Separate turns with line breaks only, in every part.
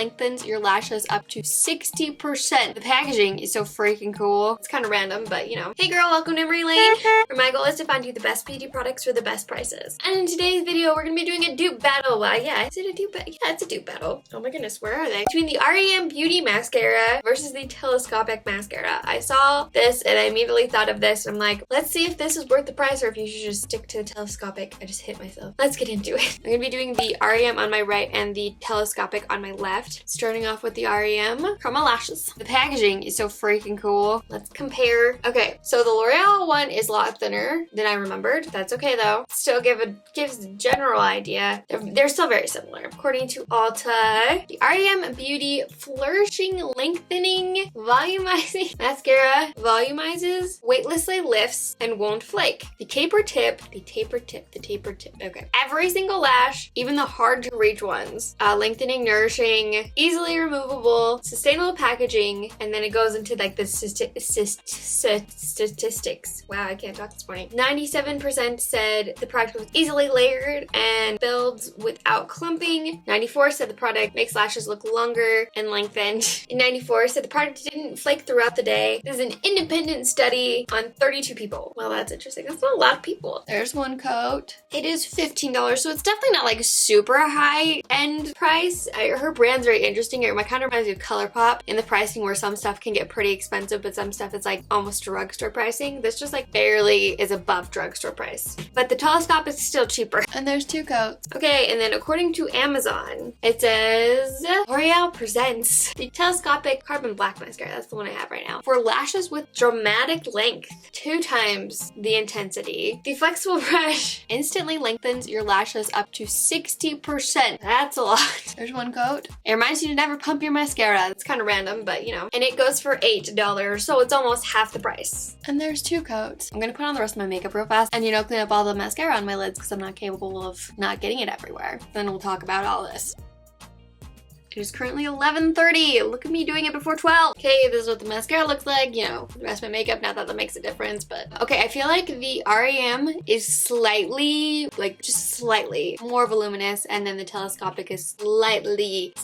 lengthens your lashes up to 60%. The packaging is so freaking cool. It's kind of random, but you know. Hey girl, welcome to Emmarie, where my goal is to find you the best beauty products for the best prices. And in today's video, we're gonna be doing a dupe battle. Yeah, is it a dupe battle? Yeah, it's a dupe battle. Oh my goodness, where are they? Between the r.e.m Beauty Mascara versus the Telescopic Mascara. I saw this and I immediately thought of this. I'm like, let's see if this is worth the price or if you should just stick to the Telescopic. I just hit myself. Let's get into it. I'm gonna be doing the r.e.m on my right and the Telescopic on my left. Starting off with the r.e.m from my lashes. The packaging is so freaking cool. Let's compare. Okay, so the L'Oreal one is a lot thinner than I remembered. That's okay though. Still gives a general idea. They're still very similar. According to Ulta, the r.e.m Beauty Flourishing, Lengthening, Volumizing Mascara volumizes, weightlessly lifts, and won't flake. The taper tip. Okay. Every single lash, even the hard to reach ones. Lengthening, nourishing, easily removable, sustainable packaging, and then it goes into like the statistics. Wow, I can't talk this morning. 97% said the product was easily layered and builds without clumping. 94 said the product makes lashes look longer and lengthened. And 94 said the product didn't flake throughout the day. This is an independent study on 32 people. Well, that's interesting. That's not a lot of people. There's one coat. It is $15, so it's definitely not like super high end price. Her brand's very interesting. It kind of reminds me of ColourPop in the pricing where some stuff can get pretty expensive, but some stuff is like almost drugstore pricing. This just like barely is above drugstore price. But the Telescopic is still cheaper. And there's two coats. Okay, and then according to Amazon, it says L'Oreal presents the Telescopic Carbon Black Mascara. That's the one I have right now. For lashes with dramatic length, 2 times the intensity. The flexible brush instantly lengthens your lashes up to 60%. That's a lot. There's one coat. It reminds you to never pump your mascara. It's kind of random, but you know. And it goes for $8, so it's almost half the price. And there's 2 coats. I'm gonna put on the rest of my makeup real fast and, you know, clean up all the mascara on my lids because I'm not capable of not getting it everywhere. Then we'll talk about all this. It is currently 11:30. Look at me doing it before 12. Okay, this is what the mascara looks like. You know, the rest of my makeup, not that that makes a difference, but okay, I feel like the r.e.m is slightly, like just slightly more voluminous, and then the Telescopic is slightly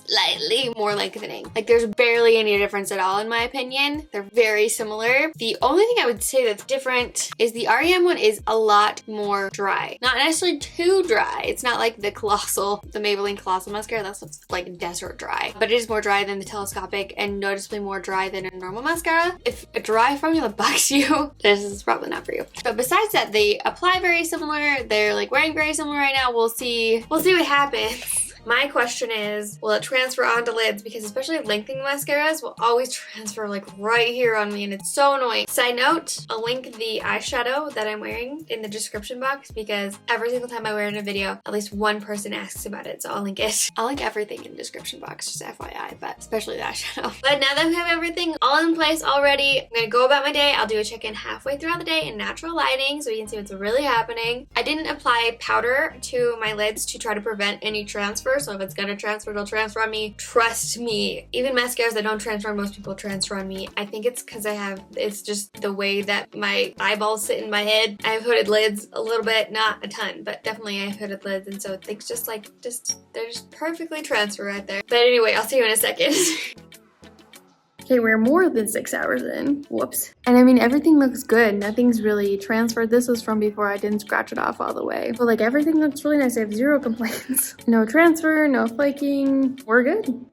more lengthening. Like there's barely any difference at all in my opinion. They're very similar. The only thing I would say that's different is the r.e.m one is a lot more dry. Not necessarily too dry. It's not like the Maybelline Colossal Mascara. That's like desert dry, but it is more dry than the Telescopic and noticeably more dry than a normal mascara. If a dry formula bugs you, this is probably not for you. But besides that, they apply very similar. They're like wearing very similar right now. We'll see what happens. My question is, will it transfer onto lids? Because especially lengthening mascaras will always transfer like right here on me and it's so annoying. Side note, I'll link the eyeshadow that I'm wearing in the description box because every single time I wear it in a video, at least one person asks about it, so I'll link it. I'll link everything in the description box, just FYI, but especially the eyeshadow. But now that we have everything all in place already, I'm gonna go about my day. I'll do a check-in halfway throughout the day in natural lighting so you can see what's really happening. I didn't apply powder to my lids to try to prevent any transfer. So if it's gonna transfer, it'll transfer on me. Trust me. Even mascaras that don't transfer on most people transfer on me. I think it's because it's just the way that my eyeballs sit in my head. I have hooded lids a little bit, not a ton, but definitely I have hooded lids, and so things they're just perfectly transfer right there. But anyway, I'll see you in a second. Okay, we're more than 6 hours in. Whoops. And I mean, everything looks good. Nothing's really transferred. This was from before I didn't scratch it off all the way. But like everything looks really nice. I have 0 complaints. No transfer, no flaking. We're good.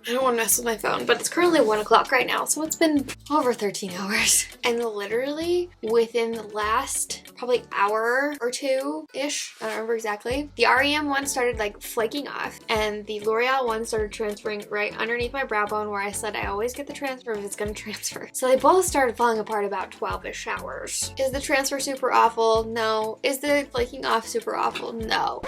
I don't want to mess with my phone, but it's currently 1 o'clock right now, so it's been over 13 hours. And literally within the last probably hour or 2-ish, I don't remember exactly, the r.e.m one started like flaking off, and the L'Oreal one started transferring right underneath my brow bone where I said I always get the transfer if it's gonna transfer. So they both started falling apart about 12-ish hours. Is the transfer super awful? No. Is the flaking off super awful? No.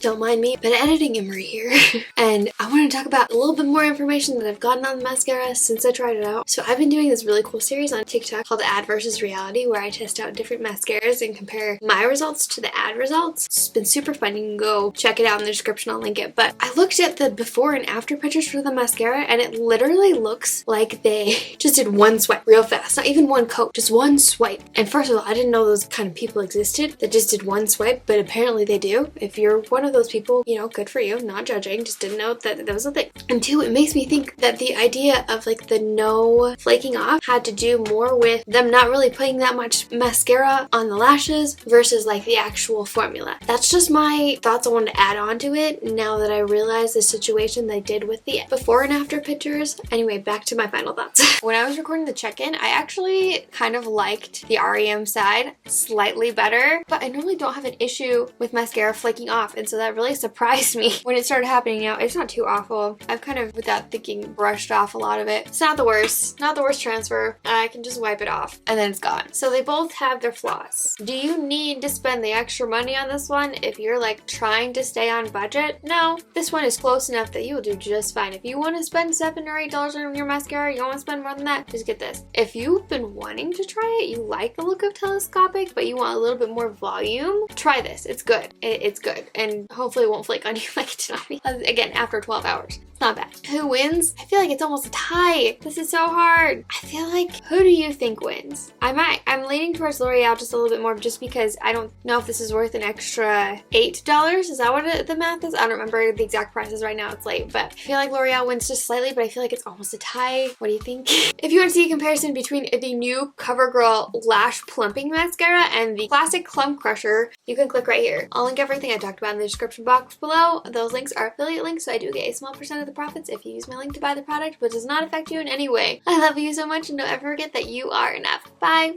Don't mind me, but editing Emmarie here. And I want to talk about a little bit more information that I've gotten on the mascara since I tried it out. So I've been doing this really cool series on TikTok called Ad versus Reality, where I test out different mascaras and compare my results to the ad results. It's been super fun. You can go check it out in the description. I'll link it. But I looked at the before and after pictures for the mascara, and it literally looks like they just did one swipe real fast. Not even one coat, just one swipe. And first of all, I didn't know those kind of people existed that just did one swipe, but apparently they do. If you're one of those people, you know, good for you, not judging, just didn't know that that was a thing. And two, it makes me think that the idea of like the no flaking off had to do more with them not really putting that much mascara on the lashes versus like the actual formula. That's just my thoughts I wanted to add on to it now that I realize the situation they did with the before and after pictures. Anyway, back to my final thoughts. When I was recording the check-in, I actually kind of liked the r.e.m side slightly better, but I normally don't have an issue with mascara flaking off, and so that really surprised me when it started happening. Now it's not too awful. I've kind of, without thinking, brushed off a lot of it. It's not the worst transfer. I can just wipe it off and then it's gone. So they both have their flaws. Do you need to spend the extra money on this one if you're like trying to stay on budget? No, this one is close enough that you will do just fine. If you want to spend $7 or $8 on your mascara, you don't want to spend more than that, just get this. If you've been wanting to try it, you like the look of Telescopic, but you want a little bit more volume, try this. It's good. It's good, and hopefully it won't flake on you like it did on me. Again, after 12 hours. It's not bad. Who wins? I feel like it's almost a tie. This is so hard. I feel like, who do you think wins? I'm leaning towards L'Oreal just a little bit more just because I don't know if this is worth an extra $8. Is that what the math is? I don't remember the exact prices right now. It's late, but I feel like L'Oreal wins just slightly, but I feel like it's almost a tie. What do you think? If you want to see a comparison between the new CoverGirl Lash Plumping Mascara and the classic Clump Crusher, you can click right here. I'll link everything I talked about in the description box below. Those links are affiliate links, so I do get a small percent of the profits if you use my link to buy the product, but does not affect you in any way. I love you so much, and don't ever forget that you are enough. Bye!